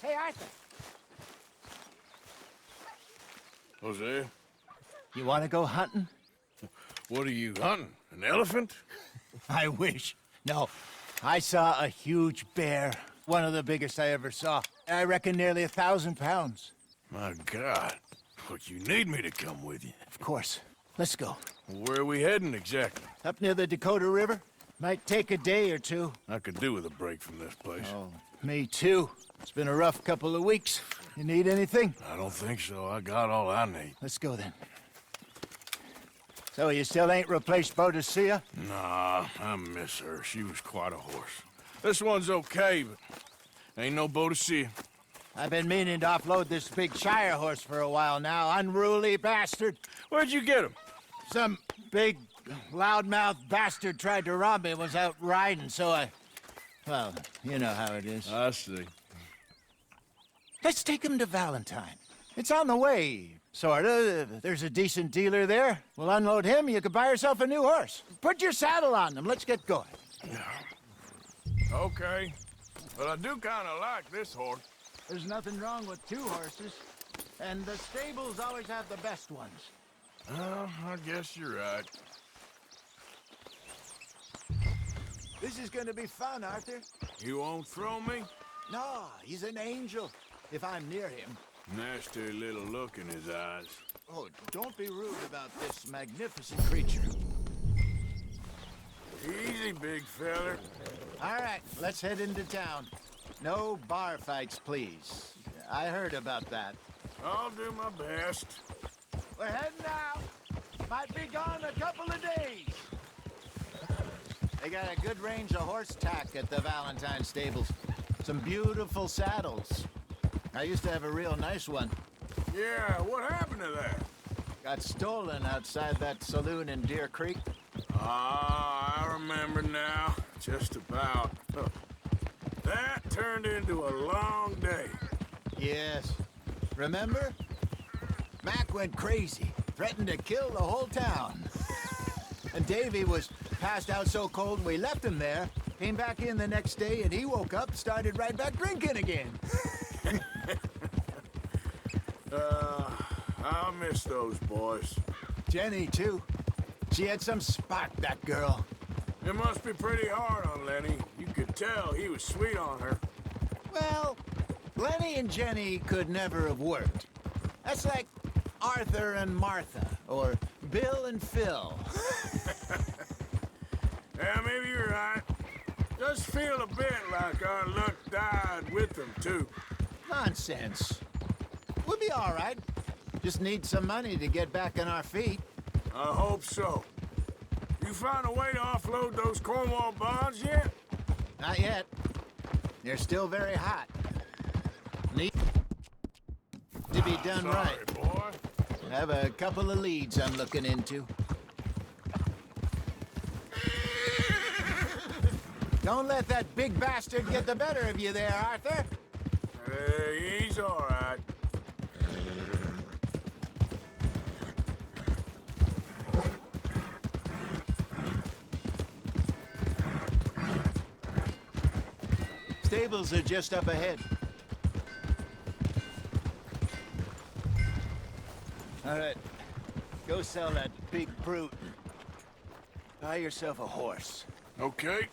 Hey, Arthur. Hosea, You want to go hunting? what are you hunting? An elephant? I wish. No, I saw a huge bear. One of the biggest I ever saw. I reckon nearly 1,000 pounds. My God. Look, you need me to come with you. Of course. Let's go. Where are we heading exactly? Up near the Dakota River. Might take a day or two. I could do with a break from this place. Oh, me too. It's been a rough couple of weeks. You need anything? I don't think so. I got all I need. Let's go then. So you still ain't replaced Boadicea? Nah, I miss her. She was quite a horse. This one's okay, but ain't no Boadicea. I've been meaning to offload this big Shire horse for a while now. Unruly bastard. Where'd you get him? Some big, loudmouth bastard tried to rob me, was out riding, so I... Well, you know how it is. I see. Let's take him to Valentine. It's on the way, sorta. There's a decent dealer there. We'll unload him, you can buy yourself a new horse. Put your saddle on them, let's get going. Okay. But I do kind of like this horse. There's nothing wrong with two horses, and the stables always have the best ones. I guess you're right. This is gonna be fun, Arthur. You won't throw me? No, he's an angel, if I'm near him. Nasty little look in his eyes. Oh, don't be rude about this magnificent creature. Easy, big feller. All right, let's head into town. No bar fights, please. I heard about that. I'll do my best. We're heading out. Might be gone a couple of days. They got a good range of horse tack at the Valentine stables. Some beautiful saddles. I used to have a real nice one. Yeah, what happened to that? Got stolen outside that saloon in Deer Creek. Ah, I remember now. Just about. Huh. That turned into a long day. Yes. Remember? Mac went crazy, threatened to kill the whole town. And Davy was passed out so cold we left him there, came back in the next day, and he woke up, started right back drinking again. I'll miss those boys. Jenny, too. She had some spark, that girl. It must be pretty hard on Lenny. You could tell he was sweet on her. Well, Lenny and Jenny could never have worked. That's like Arthur and Martha, or Bill and Phil. Yeah, maybe you're right. Just feel a bit like our luck died with them, too. Nonsense. We'll be all right. Just need some money to get back on our feet. I hope so. You find a way to offload those Cornwall bonds yet? Not yet. They're still very hot. Need to be done Sorry, right. boy. I have a couple of leads I'm looking into. Don't let that big bastard get the better of you there, Arthur. Hey, he's all right. Stables are just up ahead. All right, go sell that big brute. Buy yourself a horse. Okay.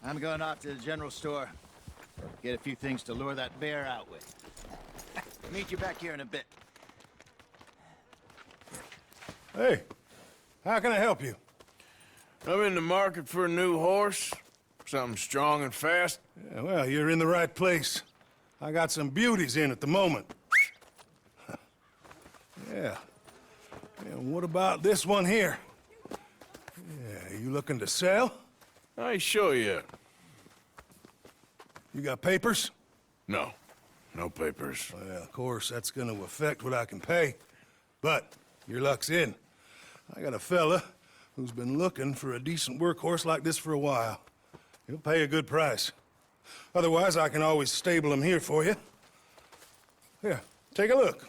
I'm going off to the general store. Get a few things to lure that bear out with. Meet you back here in a bit. Hey, how can I help you? I'm in the market for a new horse. Something strong and fast. Yeah, well, you're in the right place. I got some beauties in at the moment. Yeah. And what about this one here? Yeah, you looking to sell? I ain't sure yet. You got papers? No. No papers. Well, of course, that's gonna affect what I can pay. But your luck's in. I got a fella who's been looking for a decent workhorse like this for a while. He'll pay a good price. Otherwise, I can always stable him here for you. Here, take a look.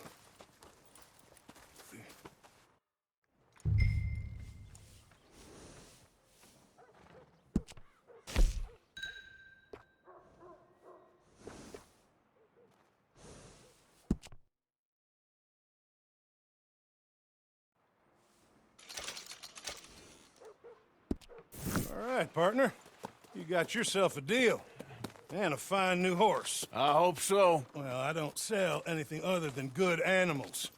All right, partner. You got yourself a deal. And a fine new horse. I hope so. Well, I don't sell anything other than good animals.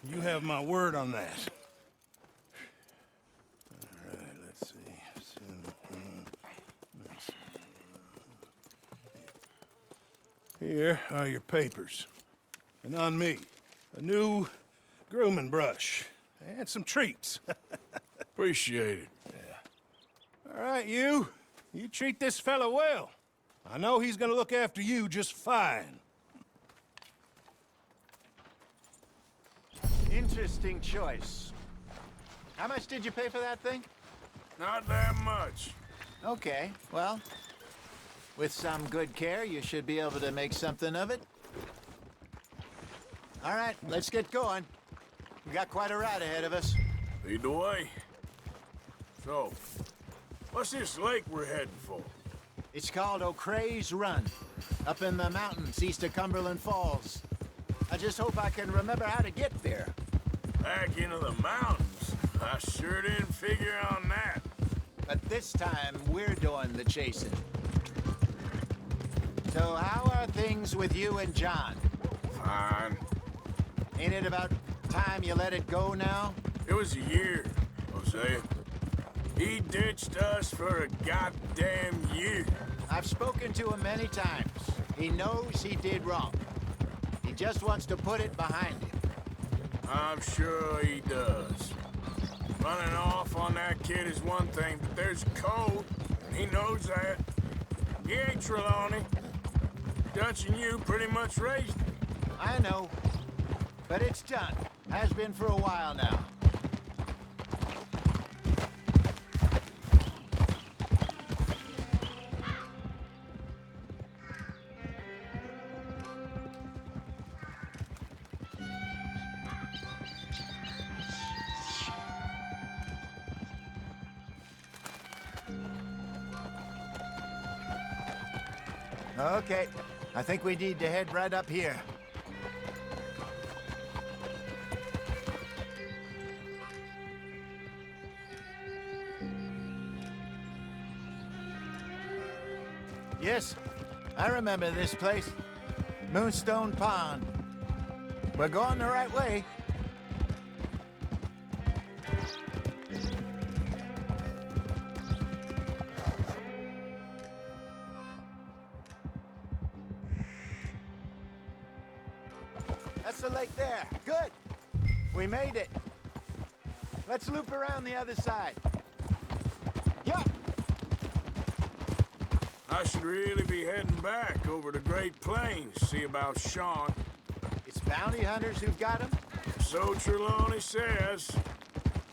You have my word on that. All right, let's see. Here are your papers. And on me, a new grooming brush. And some treats. Appreciate it. All right, you treat this fella well. I know he's gonna look after you just fine. Interesting choice. How much did you pay for that thing? Not that much. Okay, well, with some good care, you should be able to make something of it. All right, let's get going. We got quite a ride ahead of us. Lead the way. So, what's this lake we're heading for? It's called O'Creagh's Run, up in the mountains east of Cumberland Falls. I just hope I can remember how to get there. Back into the mountains? I sure didn't figure on that. But this time, we're doing the chasing. So how are things with you and John? Fine. Ain't it about time you let it go now? It was a year, Hosea. He ditched us for a goddamn year. I've spoken to him many times. He knows he did wrong. He just wants to put it behind him. I'm sure he does. Running off on that kid is one thing, but there's code. He knows that. He ain't Trelawney. Dutch and you pretty much raised him. I know. But it's done. Has been for a while now. Okay, I think we need to head right up here. Yes, I remember this place. Moonstone Pond. We're going the right way. That's the lake there. Good. We made it. Let's loop around the other side. Yup. I should really be heading back over the Great Plains, see about Sean. It's bounty hunters who've got him? So Trelawney says.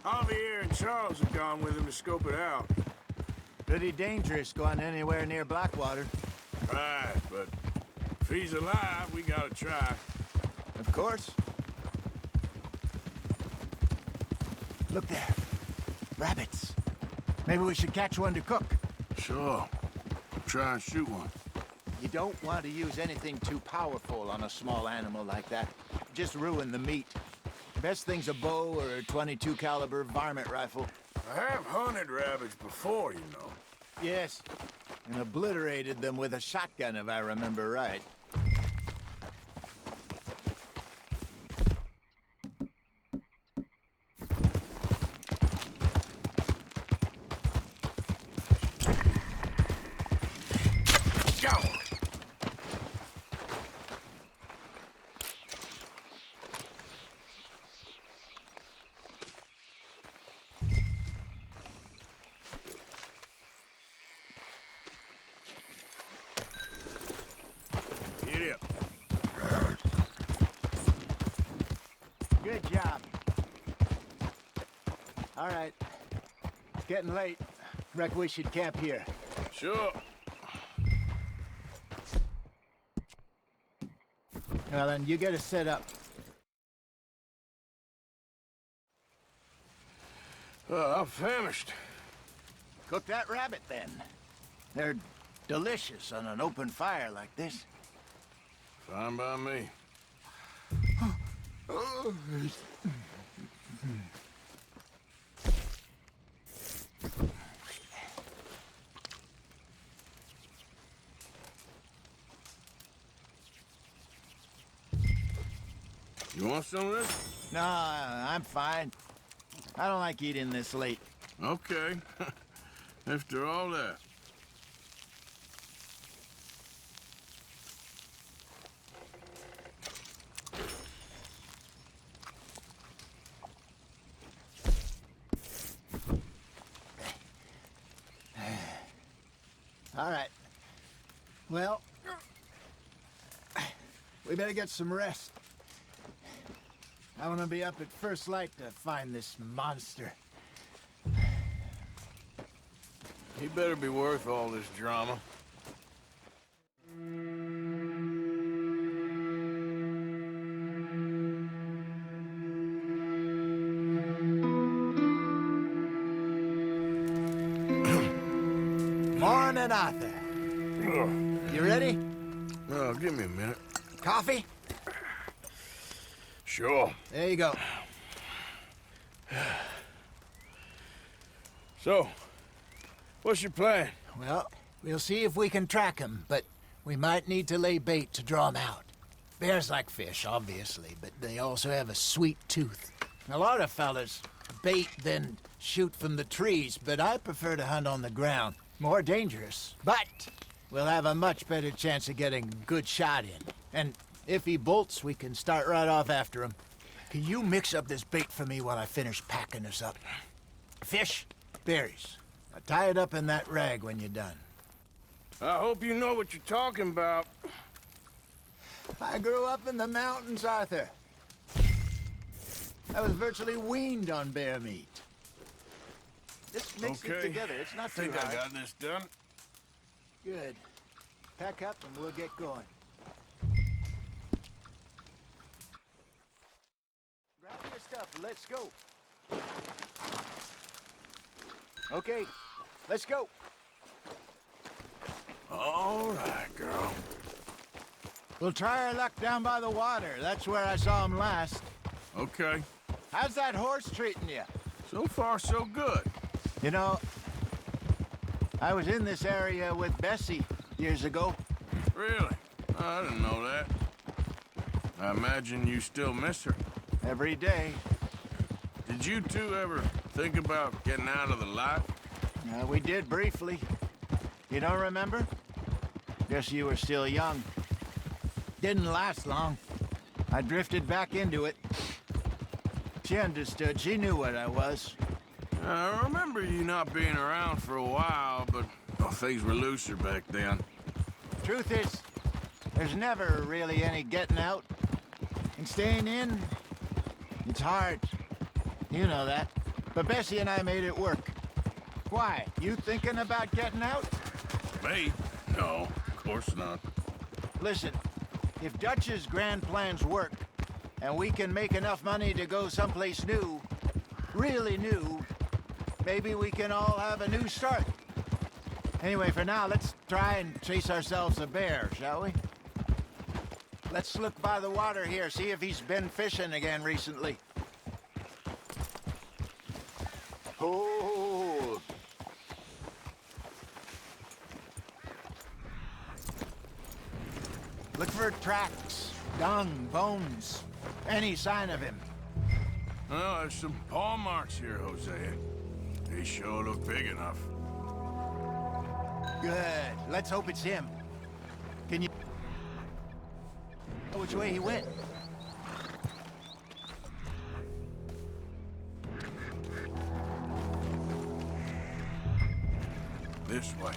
Javier and Charles have gone with him to scope it out. Pretty dangerous going anywhere near Blackwater. Right, but if he's alive, we gotta try. Of course. Look there. Rabbits. Maybe we should catch one to cook. Sure. Try and shoot one. You don't want to use anything too powerful on a small animal like that. Just ruin the meat. Best thing's a bow or a .22 caliber varmint rifle. I have hunted rabbits before, you know. Yes, and obliterated them with a shotgun if I remember right. Good job. All right. It's getting late. Reckon we should camp here. Sure. Well, then, you get us set up. I'm famished. Cook that rabbit, then. They're delicious on an open fire like this. Fine by me. You want some of this? No, I'm fine. I don't like eating this late. Okay. After all that. All right. Well, we better get some rest. I want to be up at first light to find this monster. He better be worth all this drama. Morning, Arthur. You ready? Oh, give me a minute. Coffee? Sure. There you go. So, what's your plan? Well, we'll see if we can track him, but we might need to lay bait to draw him out. Bears like fish, obviously, but they also have a sweet tooth. A lot of fellas bait, then shoot from the trees, but I prefer to hunt on the ground. More dangerous, but we'll have a much better chance of getting a good shot in. And if he bolts, we can start right off after him. Can you mix up this bait for me while I finish packing this up? Fish, berries. Now tie it up in that rag when you're done. I hope you know what you're talking about. I grew up in the mountains, Arthur. I was virtually weaned on bear meat. Just mix it together. It's not too hard. I got this done. Good. Pack up and we'll get going. Grab your stuff. Let's go. Okay. Let's go. All right, girl. We'll try our luck down by the water. That's where I saw him last. Okay. How's that horse treating you? So far, so good. You know, I was in this area with Bessie years ago. Really? I didn't know that. I imagine you still miss her. Every day. Did you two ever think about getting out of the life? We did briefly. You don't remember? Guess you were still young. Didn't last long. I drifted back into it. She understood. She knew what I was. I remember you not being around for a while, but things were looser back then. Truth is, there's never really any getting out. And staying in, it's hard. You know that. But Bessie and I made it work. Why? You thinking about getting out? Me? No, of course not. Listen, if Dutch's grand plans work, and we can make enough money to go someplace new, really new, maybe we can all have a new start. Anyway, for now, let's try and chase ourselves a bear, shall we? Let's look by the water here, see if he's been fishing again recently. Oh! Look for tracks, dung, bones, any sign of him. Oh, there's some paw marks here, Hosea. They sure look big enough. Good. Let's hope it's him. Can you... know which way he went? This way.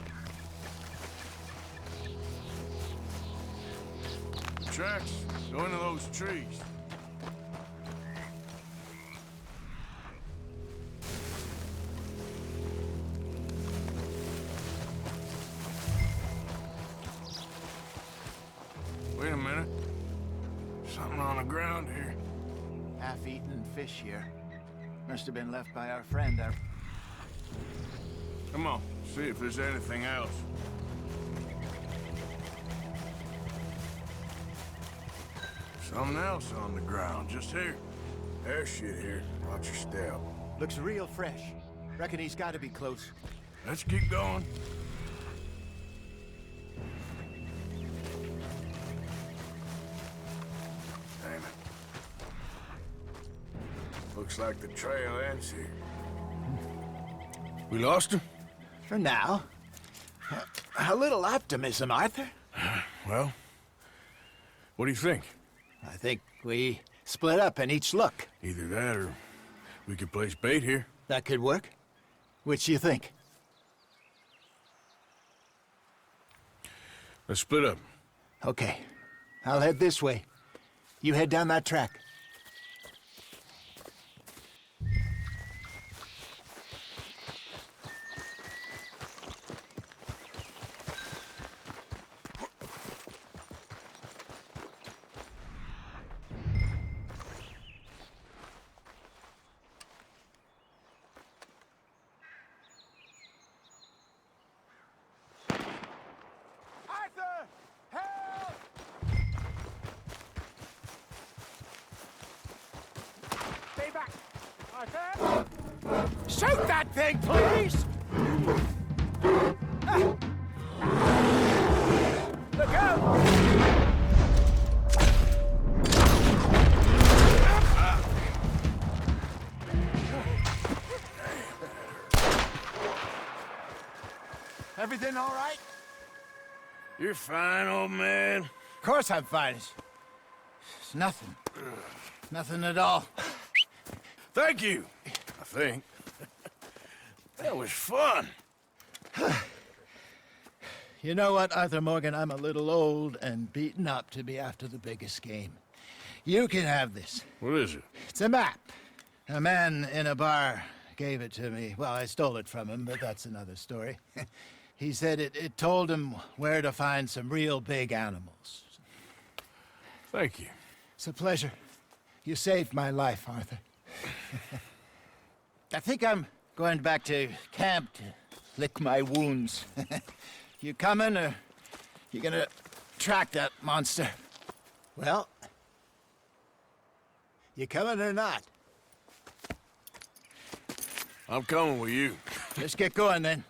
Tracks go into those trees. Wait a minute. Something on the ground here. Half-eaten fish here. Must have been left by our friend. Come on, see if there's anything else. Something else on the ground, just here. There's shit here. Watch your step. Looks real fresh. Reckon he's got to be close. Let's keep going. Damn it. Looks like the trail ends here. We lost him? For now. A little optimism, Arthur. Well, what do you think? I think we split up and each look. Either that or we could place bait here. That could work. Which do you think? Let's split up. Okay. I'll head this way. You head down that track. Arthur! Help! Stay back! Arthur! Shoot that thing, please! Look out! Everything all right? You're fine, old man. Of course I'm fine. It's nothing. Nothing at all. Thank you, I think. That was fun. You know what, Arthur Morgan? I'm a little old and beaten up to be after the biggest game. You can have this. What is it? It's a map. A man in a bar gave it to me. Well, I stole it from him, but that's another story. He said it told him where to find some real big animals. Thank you. It's a pleasure. You saved my life, Arthur. I think I'm going back to camp to lick my wounds. You coming, or you gonna track that monster? Well, you coming or not? I'm coming with you. Let's get going then.